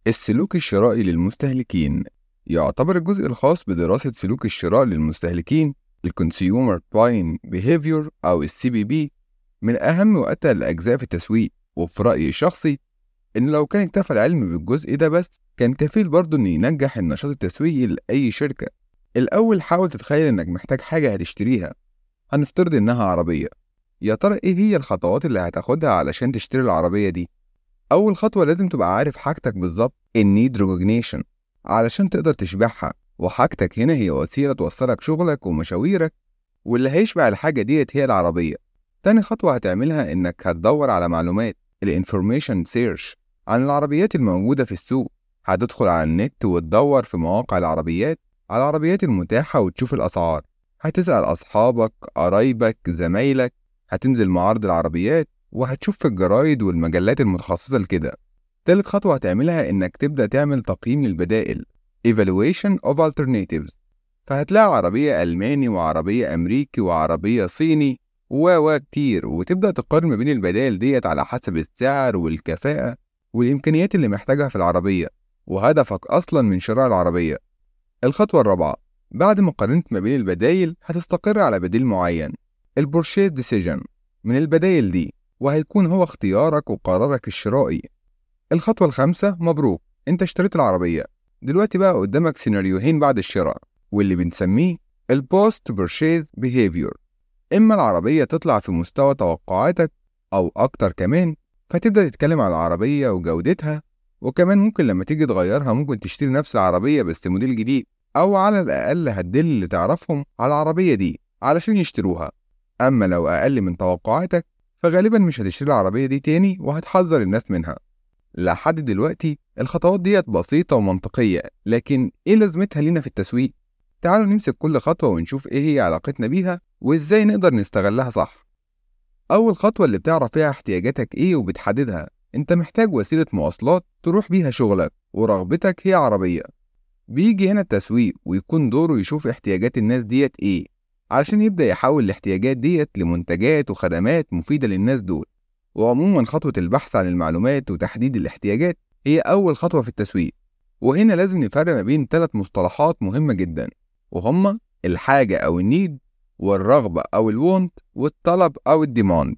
السلوك الشرائي للمستهلكين يعتبر الجزء الخاص بدراسة سلوك الشراء للمستهلكين Consumer Buying Behavior أو CBB من أهم وأتقل الأجزاء في التسويق. وفي رأيي الشخصي إن لو كان اكتفى العلم بالجزء ده بس كان كفيل برضه إنه ينجح النشاط التسويقي لأي شركة. الأول حاول تتخيل إنك محتاج حاجة هتشتريها، هنفترض إنها عربية. يا ترى إيه هي الخطوات اللي هتاخدها علشان تشتري العربية دي؟ أول خطوة لازم تبقى عارف حاجتك بالظبط النيد ريكوجنيشن علشان تقدر تشبعها، وحاجتك هنا هي وسيلة توصلك شغلك ومشاويرك، واللي هيشبع الحاجة ديت هي العربية. تاني خطوة هتعملها إنك هتدور على معلومات الانفورميشن سيرش عن العربيات الموجودة في السوق. هتدخل على النت وتدور في مواقع العربيات على العربيات المتاحة وتشوف الأسعار. هتسأل أصحابك، قرايبك، زمايلك، هتنزل معارض العربيات وهتشوف في الجرايد والمجلات المتخصصة لكده. تالت خطوة هتعملها إنك تبدأ تعمل تقييم للبدائل Evaluation of Alternatives. فهتلاقي عربية ألماني وعربية أمريكي وعربية صيني كتير، وتبدأ تقارن ما بين البدائل ديت على حسب السعر والكفاءة والإمكانيات اللي محتاجها في العربية وهدفك أصلا من شراء العربية. الخطوة الرابعة بعد ما قارنت ما بين البدائل هتستقر على بديل معين البورشيز ديسيجن من البدائل دي، وهيكون هو اختيارك وقرارك الشرائي. الخطوة الخامسة مبروك، انت اشتريت العربية. دلوقتي بقى قدامك سيناريوهين بعد الشراء واللي بنسميه البوست بورشيز بيهيفير. اما العربية تطلع في مستوى توقعاتك او اكتر كمان، فتبدأ تتكلم عن العربية وجودتها، وكمان ممكن لما تيجي تغيرها ممكن تشتري نفس العربية بس موديل جديد، او على الاقل هتدل اللي تعرفهم على العربية دي علشان يشتروها. اما لو اقل من توقعاتك فغالبا مش هتشتري العربية دي تاني وهتحذر الناس منها. لحد دلوقتي الخطوات ديت بسيطة ومنطقية، لكن ايه لازمتها لينا في التسويق؟ تعالوا نمسك كل خطوة ونشوف ايه هي علاقتنا بيها وازاي نقدر نستغلها صح. اول خطوة اللي بتعرف فيها احتياجاتك ايه وبتحددها. انت محتاج وسيلة مواصلات تروح بيها شغلك ورغبتك هي عربية. بيجي هنا التسويق ويكون دوره يشوف احتياجات الناس ديت ايه علشان يبدأ يحول الاحتياجات ديت لمنتجات وخدمات مفيدة للناس دول. وعموما خطوة البحث عن المعلومات وتحديد الاحتياجات هي أول خطوة في التسويق. وهنا لازم نفرق ما بين 3 مصطلحات مهمة جدا، وهما الحاجة أو النيد، والرغبة أو الوونت، والطلب أو الديماند.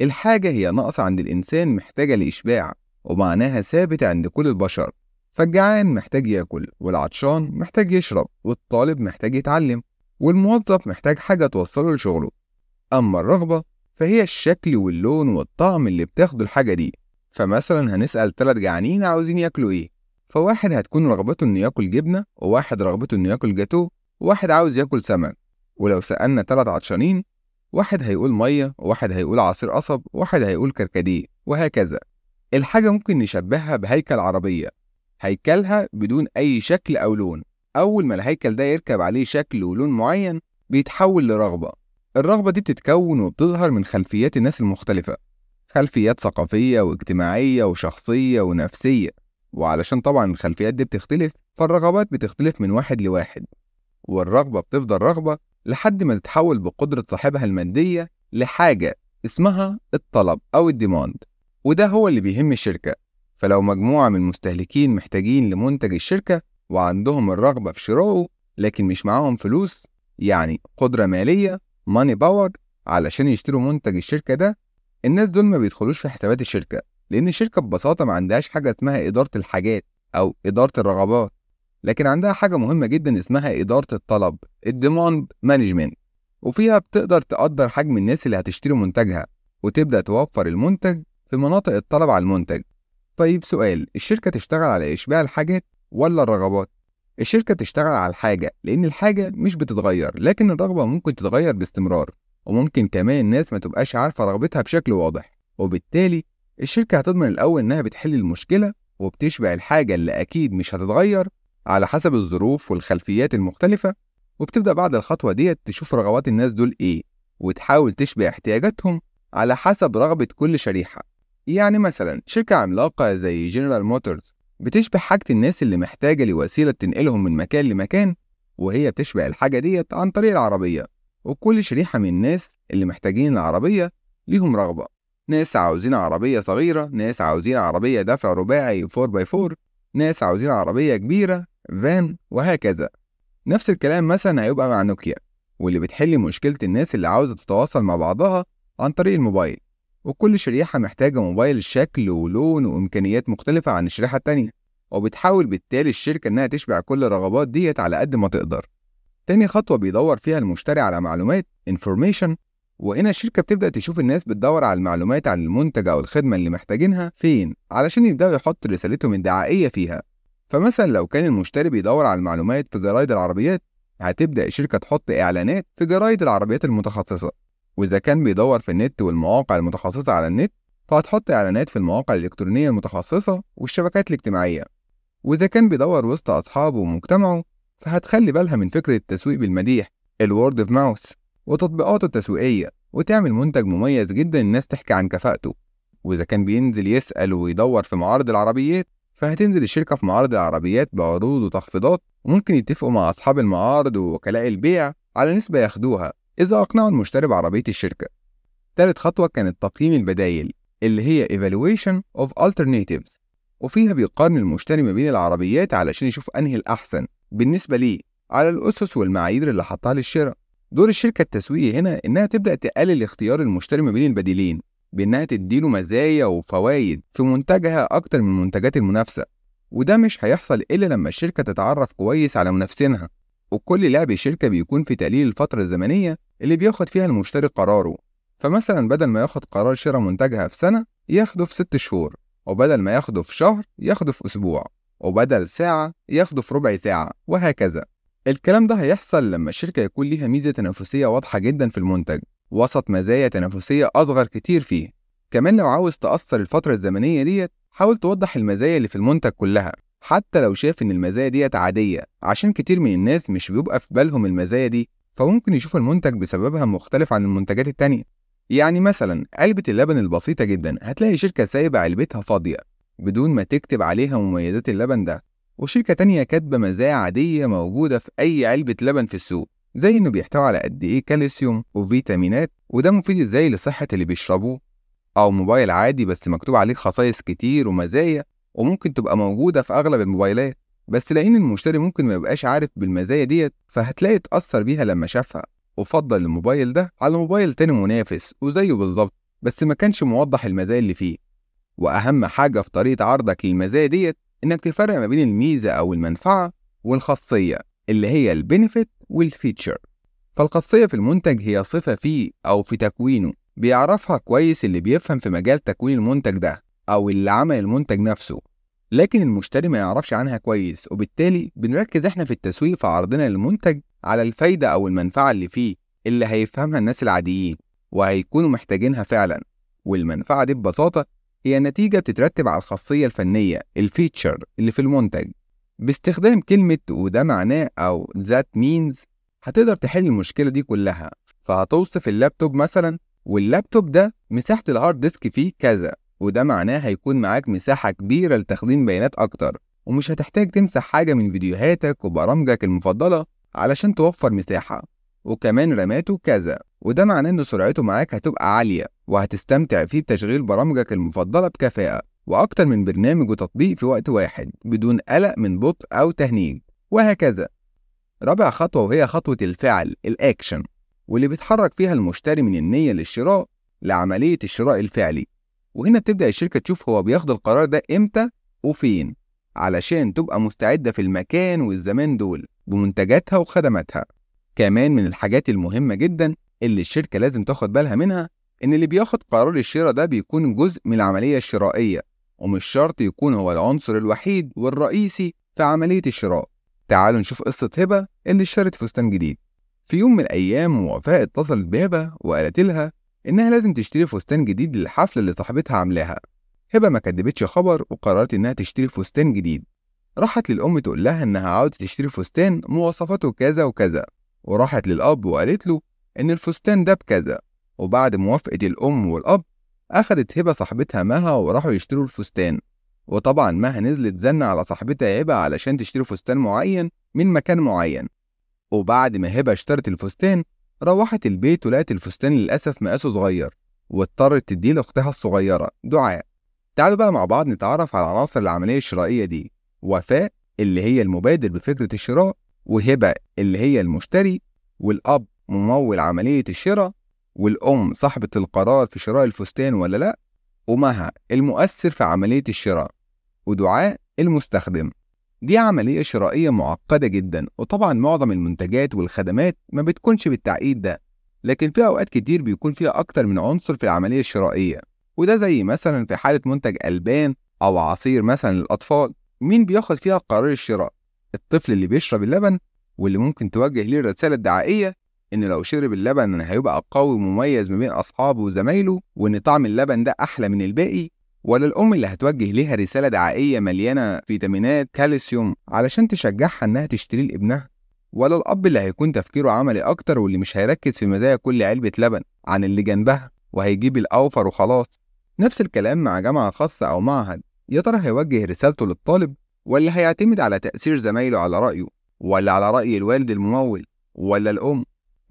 الحاجة هي نقص عند الإنسان محتاجة لإشباع، ومعناها ثابت عند كل البشر. فالجعان محتاج ياكل، والعطشان محتاج يشرب، والطالب محتاج يتعلم، والموظف محتاج حاجة توصله لشغله. أما الرغبة فهي الشكل واللون والطعم اللي بتاخده الحاجة دي. فمثلا هنسأل 3 جعانين عاوزين ياكلوا ايه، فواحد هتكون رغبته انه ياكل جبنة، وواحد رغبته انه ياكل جاتو، وواحد عاوز ياكل سمك. ولو سألنا 3 عطشانين، واحد هيقول مية، وواحد هيقول عصير قصب، وواحد هيقول كركديه، وهكذا. الحاجة ممكن نشبهها بهيكل عربية، هيكلها بدون أي شكل أو لون. أول ما الهيكل ده يركب عليه شكل ولون معين بيتحول لرغبة. الرغبة دي بتتكون وبتظهر من خلفيات الناس المختلفة، خلفيات ثقافية واجتماعية وشخصية ونفسية. وعلشان طبعا الخلفيات دي بتختلف فالرغبات بتختلف من واحد لواحد. والرغبة بتفضل رغبة لحد ما تتحول بقدرة صاحبها المادية لحاجة اسمها الطلب أو الديماند، وده هو اللي بيهم الشركة. فلو مجموعة من المستهلكين محتاجين لمنتج الشركة وعندهم الرغبة في شرائه لكن مش معاهم فلوس، يعني قدرة مالية ماني باور، علشان يشتروا منتج الشركة ده، الناس دول ما بيدخلوش في حسابات الشركة، لأن الشركة ببساطة ما عندهاش حاجة اسمها إدارة الحاجات أو إدارة الرغبات، لكن عندها حاجة مهمة جدا اسمها إدارة الطلب الديماند مانجمنت. وفيها بتقدر تقدر حجم الناس اللي هتشتري منتجها وتبدأ توفر المنتج في مناطق الطلب على المنتج. طيب سؤال، الشركة تشتغل على إشباع الحاجات ولا الرغبات؟ الشركة تشتغل على الحاجة، لأن الحاجة مش بتتغير، لكن الرغبة ممكن تتغير باستمرار، وممكن كمان الناس ما تبقاش عارفة رغبتها بشكل واضح. وبالتالي الشركة هتضمن الأول إنها بتحل المشكلة وبتشبع الحاجة اللي أكيد مش هتتغير على حسب الظروف والخلفيات المختلفة. وبتبدأ بعد الخطوة ديت تشوف رغبات الناس دول إيه وتحاول تشبع احتياجاتهم على حسب رغبة كل شريحة. يعني مثلا شركة عملاقة زي جنرال موتورز بتشبه حاجة الناس اللي محتاجة لوسيلة تنقلهم من مكان لمكان، وهي بتشبع الحاجة ديت عن طريق العربية. وكل شريحة من الناس اللي محتاجين العربية ليهم رغبة. ناس عاوزين عربية صغيرة، ناس عاوزين عربية دفع رباعي 4x4، ناس عاوزين عربية كبيرة، فان، وهكذا. نفس الكلام مثلا هيبقى مع نوكيا، واللي بتحل مشكلة الناس اللي عاوزة تتواصل مع بعضها عن طريق الموبايل، وكل شريحة محتاجة موبايل شكل ولون وإمكانيات مختلفة عن الشريحة التانية، وبتحاول بالتالي الشركة إنها تشبع كل الرغبات ديت على قد ما تقدر. تاني خطوة بيدور فيها المشتري على معلومات information، وهنا الشركة بتبدأ تشوف الناس بتدور على المعلومات عن المنتج أو الخدمة اللي محتاجينها فين علشان يبدأوا يحطوا رسالتهم الدعائية فيها. فمثلا لو كان المشتري بيدور على المعلومات في جرايد العربيات، هتبدأ الشركة تحط إعلانات في جرايد العربيات المتخصصة. وإذا كان بيدور في النت والمواقع المتخصصة على النت، فهتحط إعلانات في المواقع الإلكترونية المتخصصة والشبكات الاجتماعية. وإذا كان بيدور وسط أصحابه ومجتمعه، فهتخلي بالها من فكرة التسويق بالمديح، الورد اوف ماوث، وتطبيقاته التسويقية، وتعمل منتج مميز جدا الناس تحكي عن كفاءته. وإذا كان بينزل يسأل ويدور في معارض العربيات، فهتنزل الشركة في معارض العربيات بعروض وتخفيضات، وممكن يتفقوا مع أصحاب المعارض ووكلاء البيع على نسبة ياخدوها إذا أقنعوا المشتري بعربية الشركة. تالت خطوة كانت تقييم البدايل، اللي هي evaluation of alternatives، وفيها بيقارن المشتري ما بين العربيات علشان يشوف أنهي الأحسن بالنسبة ليه على الأسس والمعايير اللي حطها للشراء. دور الشركة التسويقي هنا إنها تبدأ تقلل اختيار المشتري ما بين البديلين، بإنها تديله مزايا وفوائد في منتجها أكتر من منتجات المنافسة. وده مش هيحصل إلا لما الشركة تتعرف كويس على منافسينها. وكل لعب الشركة بيكون في تقليل الفترة الزمنية اللي بياخد فيها المشتري قراره. فمثلا بدل ما ياخد قرار شراء منتجها في سنة، ياخده في 6 شهور، وبدل ما ياخده في شهر ياخده في أسبوع، وبدل ساعة ياخده في ربع ساعة، وهكذا. الكلام ده هيحصل لما الشركة يكون ليها ميزة تنافسية واضحة جدا في المنتج وسط مزايا تنافسية أصغر كتير فيه. كمان لو عاوز تأثر الفترة الزمنية ديت، حاول توضح المزايا اللي في المنتج كلها، حتى لو شايف إن المزايا ديت عادية، عشان كتير من الناس مش بيبقى في بالهم المزايا دي، فممكن يشوف المنتج بسببها مختلف عن المنتجات التانية. يعني مثلا علبة اللبن البسيطة جدا، هتلاقي شركة سايبة علبتها فاضية بدون ما تكتب عليها مميزات اللبن ده، وشركة تانية كاتبة مزايا عادية موجودة في أي علبة لبن في السوق، زي إنه بيحتوي على قد إيه كالسيوم وفيتامينات، وده مفيد إزاي لصحة اللي بيشربوه. أو موبايل عادي بس مكتوب عليه خصائص كتير ومزايا، وممكن تبقى موجودة في أغلب الموبايلات، بس لأن المشتري ممكن ما يبقاش عارف بالمزايا ديت، فهتلاقي اتأثر بيها لما شافها وفضل الموبايل ده على موبايل تاني منافس وزيه بالظبط، بس ما كانش موضح المزايا اللي فيه. وأهم حاجة في طريقة عرضك للمزايا ديت إنك تفرق ما بين الميزة أو المنفعة والخاصية، اللي هي البينيفيت والفيتشر. فالخاصية في المنتج هي صفة فيه أو في تكوينه بيعرفها كويس اللي بيفهم في مجال تكوين المنتج ده أو اللي عمل المنتج نفسه، لكن المشتري ما يعرفش عنها كويس، وبالتالي بنركز احنا في التسويق في عرضنا للمنتج على الفايدة أو المنفعة اللي فيه، اللي هيفهمها الناس العاديين وهيكونوا محتاجينها فعلا. والمنفعة دي ببساطة هي نتيجة بتترتب على الخاصية الفنية الفيتشر اللي في المنتج. باستخدام كلمة وده معناه أو that means هتقدر تحل المشكلة دي كلها. فهتوصف اللابتوب مثلا، واللابتوب ده مساحة الهارد ديسك فيه كذا، وده معناه هيكون معاك مساحة كبيرة لتخزين بيانات أكتر، ومش هتحتاج تمسح حاجة من فيديوهاتك وبرامجك المفضلة علشان توفر مساحة. وكمان راماته كذا، وده معناه إن سرعته معاك هتبقى عالية وهتستمتع فيه بتشغيل برامجك المفضلة بكفاءة وأكتر من برنامج وتطبيق في وقت واحد بدون قلق من بطء أو تهنيج، وهكذا. رابع خطوة وهي خطوة الفعل الأكشن، واللي بيتحرك فيها المشتري من النية للشراء لعملية الشراء الفعلي. وهنا بتبدأ الشركة تشوف هو بياخد القرار ده إمتى وفين، علشان تبقى مستعدة في المكان والزمان دول بمنتجاتها وخدماتها. كمان من الحاجات المهمة جدا اللي الشركة لازم تاخد بالها منها، إن اللي بياخد قرار الشراء ده بيكون جزء من العملية الشرائية، ومش شرط يكون هو العنصر الوحيد والرئيسي في عملية الشراء. تعالوا نشوف قصة هبة اللي اشترت فستان جديد. في يوم من الأيام وفاء اتصلت بهبة وقالت لها إنها لازم تشتري فستان جديد للحفلة اللي صاحبتها عاملاها. هبة ما كدبتش خبر وقررت إنها تشتري فستان جديد. راحت للأم تقول لها إنها عاوزة تشتري فستان مواصفاته كذا وكذا، وراحت للأب وقالت له إن الفستان ده بكذا. وبعد موافقة الأم والأب، أخدت هبة صاحبتها مها وراحوا يشتروا الفستان. وطبعا مها نزلت زن على صاحبتها هبة علشان تشتري فستان معين من مكان معين. وبعد ما هبة اشترت الفستان، روحت البيت ولقت الفستان للأسف مقاسه صغير، واضطرت تديه لأختها الصغيرة دعاء. تعالوا بقى مع بعض نتعرف على عناصر العملية الشرائية دي. وفاء اللي هي المبادر بفكرة الشراء، وهبة اللي هي المشتري، والأب ممول عملية الشراء، والأم صاحبة القرار في شراء الفستان ولا لأ، ومها المؤثر في عملية الشراء، ودعاء المستخدم. دي عملية شرائية معقدة جدا، وطبعا معظم المنتجات والخدمات ما بتكونش بالتعقيد ده، لكن في أوقات كتير بيكون فيها أكتر من عنصر في العملية الشرائية. وده زي مثلا في حالة منتج ألبان أو عصير مثلا للأطفال، مين بياخد فيها قرار الشراء؟ الطفل اللي بيشرب اللبن، واللي ممكن توجه ليه الرسالة الدعائية إن لو شرب اللبن هيبقى قوي ومميز ما بين أصحابه وزمايله، وإن طعم اللبن ده أحلى من الباقي؟ ولا الأم اللي هتوجه ليها رسالة دعائية مليانة فيتامينات كالسيوم علشان تشجعها إنها تشتري لابنها؟ ولا الأب اللي هيكون تفكيره عملي أكتر، واللي مش هيركز في مزايا كل علبة لبن عن اللي جنبها وهيجيب الأوفر وخلاص؟ نفس الكلام مع جامعة خاصة أو معهد، يا ترى هيوجه رسالته للطالب، ولا هيعتمد على تأثير زمايله على رأيه، ولا على رأي الوالد الممول، ولا الأم؟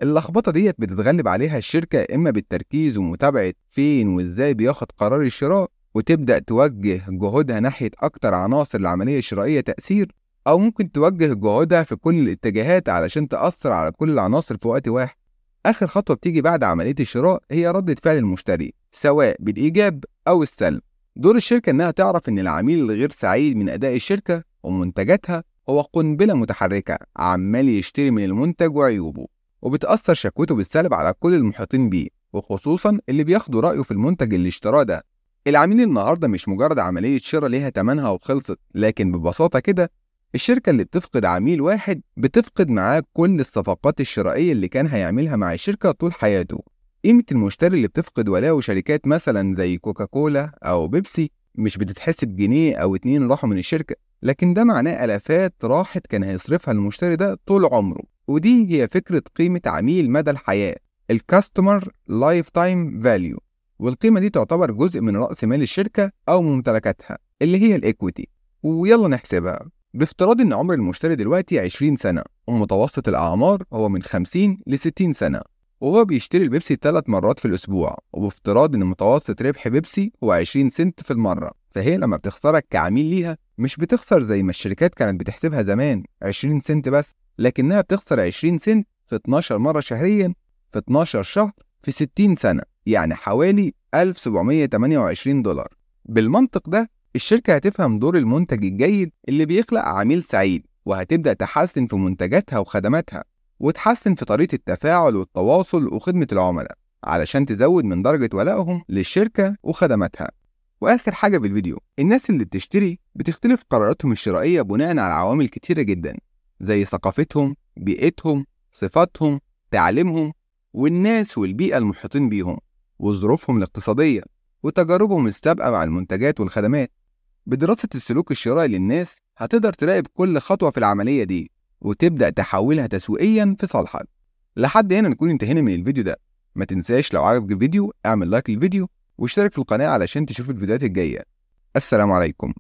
اللخبطة ديت بتتغلب عليها الشركة إما بالتركيز ومتابعة فين وإزاي بياخد قرار الشراء، وتبدأ توجه جهودها ناحية أكتر عناصر العملية الشرائية تأثير، أو ممكن توجه جهودها في كل الاتجاهات علشان تأثر على كل العناصر في وقت واحد. آخر خطوة بتيجي بعد عملية الشراء هي ردة فعل المشتري، سواء بالإيجاب أو السلب. دور الشركة إنها تعرف إن العميل الغير سعيد من أداء الشركة ومنتجاتها هو قنبلة متحركة عمال يشتري من المنتج وعيوبه، وبتأثر شكوته بالسلب على كل المحيطين بيه، وخصوصا اللي بياخدوا رأيه في المنتج اللي اشتراه ده. العميل النهارده مش مجرد عملية شراء ليها تمنها وخلصت، لكن ببساطة كده الشركة اللي بتفقد عميل واحد بتفقد معاه كل الصفقات الشرائية اللي كان هيعملها مع الشركة طول حياته. قيمة المشتري اللي بتفقد ولاءه شركات مثلا زي كوكاكولا أو بيبسي مش بتتحسب جنيه أو 2 راحوا من الشركة، لكن ده معناه آلافات راحت كان هيصرفها المشتري ده طول عمره. ودي هي فكرة قيمة عميل مدى الحياة، الكاستمر لايف تايم فاليو. والقيمة دي تعتبر جزء من رأس مال الشركة أو ممتلكاتها اللي هي الإيكويتي. ويلا نحسبها. بافتراض إن عمر المشتري دلوقتي 20 سنة، ومتوسط الأعمار هو من 50 ل 60 سنة، وهو بيشتري البيبسي 3 مرات في الأسبوع، وبافتراض إن متوسط ربح بيبسي هو 20 سنت في المرة، فهي لما بتخسرك كعميل ليها مش بتخسر زي ما الشركات كانت بتحسبها زمان 20 سنت بس، لكنها بتخسر 20 سنت في 12 مرة شهريا في 12 شهر في 60 سنة، يعني حوالي $1728. بالمنطق ده الشركة هتفهم دور المنتج الجيد اللي بيخلق عميل سعيد، وهتبدأ تحسن في منتجاتها وخدماتها، وتحسن في طريقة التفاعل والتواصل وخدمة العملاء علشان تزود من درجة ولائهم للشركة وخدماتها. وآخر حاجة بالفيديو، الناس اللي بتشتري بتختلف قراراتهم الشرائية بناء على عوامل كتيرة جدا، زي ثقافتهم، بيئتهم، صفاتهم، تعليمهم، والناس والبيئة المحيطين بيهم، وظروفهم الاقتصادية، وتجاربهم السابقة مع المنتجات والخدمات. بدراسة السلوك الشرائي للناس هتقدر تراقب كل خطوة في العملية دي، وتبدأ تحولها تسويقيا في صالحك. لحد هنا نكون انتهينا من الفيديو ده. ما تنساش لو عجبك الفيديو اعمل لايك للفيديو، واشترك في القناة علشان تشوف الفيديوهات الجاية. السلام عليكم.